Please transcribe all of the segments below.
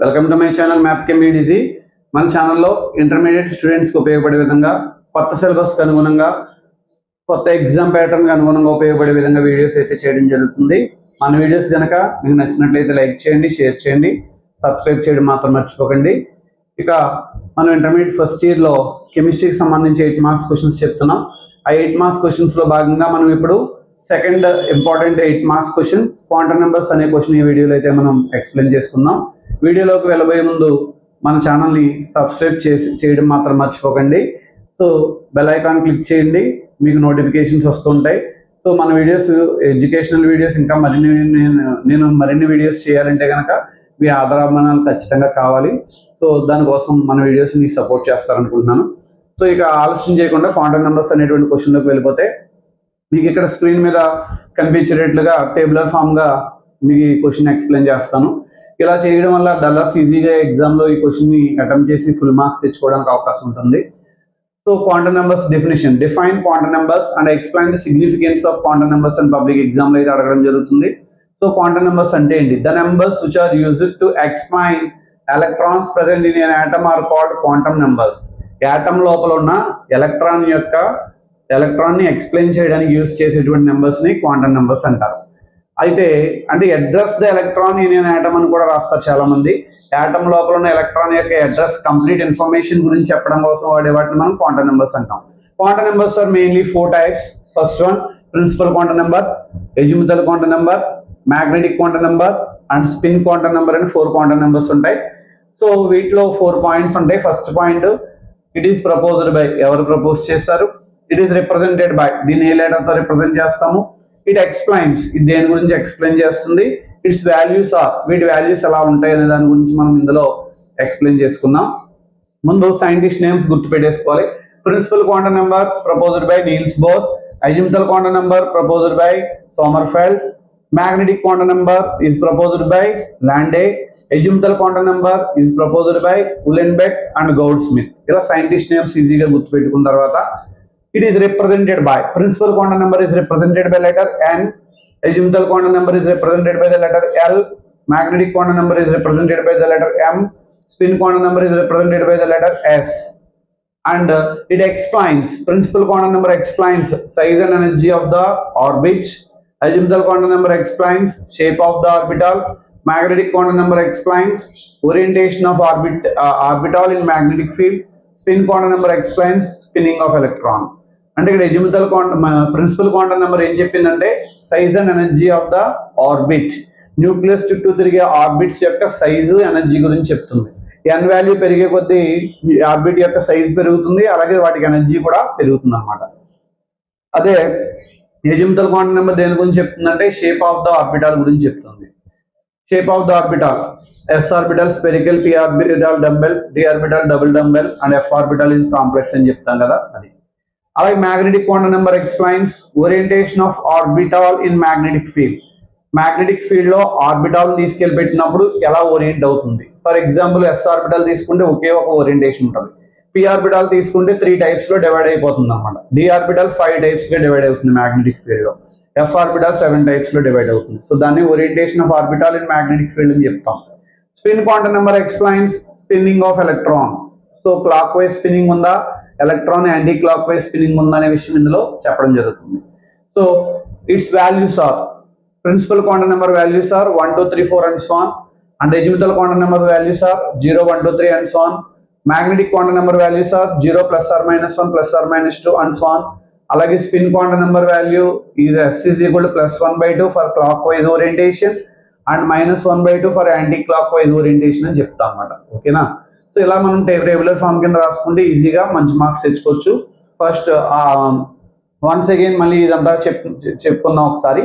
Welcome to my channel map కెమ్ easy. మన ఛానల్లో ఇంటర్మీడియట్ స్టూడెంట్స్కి ఉపయోగపడే విధంగా కొత్త సిలబస్కి అనుగుణంగా కొత్త ఎగ్జామ్ ప్యాటర్న్కి అనుగుణంగా ఉపయోగపడే విధంగా వీడియోస్ అయితే చేయడం జరుగుతుంది. మన వీడియోస్ కనుక మీకు నచ్చినట్లయితే లైక్ చేయండి, షేర్ చేయండి, సబ్స్క్రైబ్ చేయడం మాత్రం మర్చిపోకండి. ఇక మనం ఇంటర్మీడియట్ ఫస్ట్ ఇయర్లో కెమిస్ట్రీకి సంబంధించి 8 మార్క్స్ క్వశ్చన్స్ చెప్తున్నాం. ఆ 8 మార్క్స్ క్వశ్చన్స్లో భాగంగా మనం ఇప్పుడు second important 8 marks question quantum numbers అనే క్వశ్చన్ ఈ వీడియోలో అయితే మనం ఎక్స్ప్లెయిన్ చేసుకుందాం. వీడియోలోకి వెళ్ళబోయే ముందు మన ఛానల్ని సబ్స్క్రైబ్ చేయడం మాత్రం మర్చిపోకండి. సో బెల్ ఐకాన్ క్లిక్ చేయండి, మీకు నోటిఫికేషన్స్ వస్తుంటాయి. సో మన వీడియోస్ ఎడ్యుకేషనల్ వీడియోస్ ఇంకా నేను మరిన్ని వీడియోస్ చేయాలంటే కనుక మీ ఆదరాభిమానాలు ఖచ్చితంగా కావాలి. సో దానికోసం మన వీడియోస్ని సపోర్ట్ చేస్తారనుకుంటున్నాను. సో ఇక ఆలస్యం చేయకుండా క్వాంటమ్ నెంబర్స్ అనేటువంటి క్వశ్చన్లోకి వెళ్ళిపోతే మీకు ఇక్కడ స్క్రీన్ మీద కనిపించేటట్లుగా టేబులర్ ఫామ్గా మీకు ఈ క్వశ్చన్ ఎక్స్ప్లెయిన్ చేస్తాను. ఇలా చేయడం వల్ల డల్లర్స్ ఈజీగా ఎగ్జామ్లో ఈ క్వశ్చన్ని అటెంప్ట్ చేసి ఫుల్ మార్క్స్ తెచ్చుకోవడానికి అవకాశం ఉంటుంది. So quantum numbers definition, define quantum numbers and explain the significance of quantum numbers and public ఎగ్జామ్లో అయితే అడగడం జరుగుతుంది. సో క్వాంటమ్ నెంబర్స్ అంటే ఏంటి? The numbers which are used to explain electrons present in an atom are called quantum numbers. Atom లోపల ఉన్న ఎలక్ట్రాన్ని explain చేయడానికి use చేసేటువంటి నెంబర్స్ని క్వాంటమ్ నెంబర్స్ అంటారు. అయితే అంటే address the electron in an atom అని కూడా రాస్తారు చాలా మంది. యాటమ్ లోపల ఉన్న ఎలక్ట్రాన్ యొక్క అడ్రస్, కంప్లీట్ ఇన్ఫర్మేషన్ గురించి చెప్పడం కోసం వాడే వాటిని మనం క్వాంటమ్ నెంబర్స్ అంటాం. Quantum numbers are mainly 4 types. First one principal quantum number, azimuthal quantum number, magnetic quantum number and spin quantum number అని 4 క్వాంటమ్ నెంబర్స్ ఉంటాయి. సో వీటిలో 4 పాయింట్స్ ఉంటాయి. First point, it is proposed by, ఎవరు propose చేస్తారు. It is represented by, దీన్ని ఏ లెటర్తో represent చేస్తాము. It explains, ఇది దేని గురించి ఎక్స్ప్లెయిన్ చేస్తుంది. ఇట్స్ వాల్యూస్ ఆర్, వీటి వాల్యూస్ ఎలా ఉంటాయి అనే దాని గురించి మనం ఇందులో ఎక్స్ప్లెయిన్ చేసుకుందాం. ముందు సైంటిస్ట్ నేమ్స్ గుర్తుపెట్టేసుకోవాలి. Principal quantum number proposed by Niels Bohr, azimuthal quantum number proposed by Sommerfeld, magnetic quantum number is proposed by Landé, azimuthal quantum number is proposed by Uhlenbeck and Goudsmit. ఇలా scientist names ఈజీగా గుర్తుపెట్టుకున్న తర్వాత it is represented by, principal quantum number is represented by letter N, azimuthal quantum number is represented by the letter L, magnetic quantum number is represented by the letter M, spin quantum number is represented by the letter S. And it explains, principal quantum number explains size and energy of the orbit, azimuthal quantum number explains shape of the orbital, magnetic quantum number explains orientation of orbital in magnetic field, spin quantum number explains spinning of electron. అంటే ఇక్కడ azimuthal quantum principal quantum number ఏం చెప్పిందంటే size and energy of the orbit, nucleus చుట్టూ తిరిగే orbits యొక్క size, energy గురించి చెప్తుంది. ఎన్ value పెరిగే కొద్దీ ఆర్బిట్ యొక్క సైజ్ పెరుగుతుంది, అలాగే వాటికి ఎనర్జీ కూడా పెరుగుతుంది అనమాట. అదే azimuthal quantum నెంబర్ దేని గురించి చెప్తుందంటే షేప్ ఆఫ్ ద ఆర్బిటాల్ గురించి చెప్తుంది. Shape of the orbital, s orbital spherical, p orbital dumbbell, d orbital double dumbbell and f orbital is complex అని చెప్తాం కదా అది. అలాగే magnetic quantum number explains orientation of orbital in magnetic field. Magnetic field లో orbital తీసుకెళ్లి పెట్టినప్పుడు ఎలా orient అవుతుంది. ఫర్ ఎగ్జాంపుల్ s ఆర్బిటల్ తీసుకుంటే ఒకే ఒక ఓరియంటేషన్ ఉంటుంది. p ఆర్బిటల్ తీసుకుంటే 3 types లో డివైడ్ అయిపోతుంది అనమాట. d ఆర్బిటల్ 5 types గా డివైడ్ అవుతుంది మ్యాగ్నెటిక్ ఫీల్డ్ లో. f ఆర్బిటల్ 7 types లో డివైడ్ అవుతుంది. సో దాన్ని orientation of orbital in magnetic field అని చెప్తాం. Spin quantum number explains spinning of electron. So clock wise spinning ఉందా, electron anti clock wise spinning ఉందా అనే విషయం ఇందులో చెప్పడం జరుగుతుంది. So its values are, principal quantum number values are 1 2 3 4 and so on, and azimuthal quantum number values are 0 1 2 3 and so on. Magnetic quantum number values are 0 plus or minus 1 plus or minus 2 and so on. అలాగే spin quantum number value is s is equal to plus 1/2 for clockwise orientation and minus 1/2 for anti clockwise orientation అని చెప్తాం అన్నమాట. ఓకేనా? So ఇలా మనం tabular form కింద రాసుకుంటే ఈజీగా మంచి మార్క్స్ తెచ్చుకోవచ్చు. ఫస్ట్ వన్స్ అగైన్ మళ్ళీ ఇదంతా చెప్పుకుందాం ఒకసారి.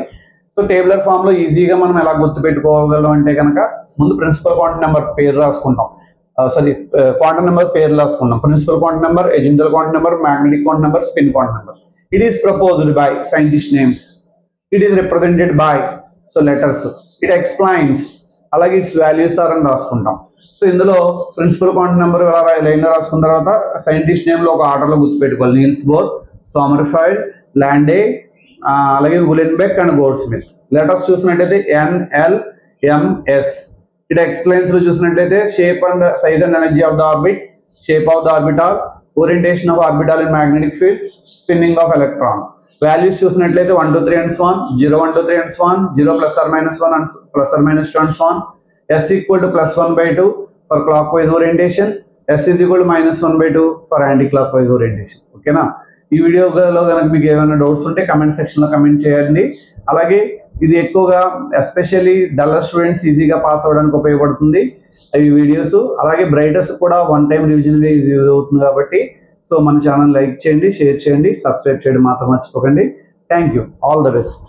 సో టేబులర్ ఫామ్ లో ఈజీగా మనం ఎలా గుర్తుపెట్టుకోగలం అంటే కనుక ముందు ప్రిన్సిపల్ క్వాంటమ్ నెంబర్ పేరు రాసుకుంటాం, క్వాంటమ్ నెంబర్ పేరు రాసుకుంటాం. Principal quantum number, azimuthal quantum number, magnetic quantum number, spin quantum number. It is proposed by scientist names. It is represented by, so letters. It explains, అలాగే it's values are అని రాసుకుంటాం. So ఇందులో principal quantum number ఎలా లైన్లో రాసుకున్న తర్వాత scientist నేమ్లో ఒక ఆర్డర్లో గుర్తుపెట్టుకోవాలి. నీల్స్ బోర్, సోమర్ఫెల్డ్, లాండే, అలాగే ఉలెన్బెక్ అండ్ గౌడ్స్మిత్. లెటర్స్ చూసినట్టయితే NLMS. ఇట్ ఎక్స్ప్లెయిన్స్ లో చూసినట్లయితే shape and size and energy of the orbit, shape of the orbital, orientation of orbital in magnetic field, spinning of electron. Values చూసినట్లయితే 1 2 3 and so on, 0 1 2 3 and so on, 0 ± 1 and +or -2 and so on. S equal to +1/2 for clockwise orientation, S is equal to -1/2 for anti-clockwise orientation. ఓకేనా? ఈ వీడియోలో కనుక మీకు ఏమైనా doubts ఉంటే comment section లో comment చేయండి. అలాగే ఇది ఎక్కువగా ఎస్పెషల్లీ డల్లర్ స్టూడెంట్స్ ఈజీగా పాస్ అవ్వడానికి ఉపయోగపడుతుంది ఈ వీడియోస్. అలాగే బ్రైటర్స్ కూడా 1 time రివిజన్ యూజ్ అవుతుంది కాబట్టి సో మన ఛానల్ లైక్ చేయండి, షేర్ చేయండి, సబ్స్క్రైబ్ చేయడం మాత్రం మర్చిపోకండి. Thank you. All the best.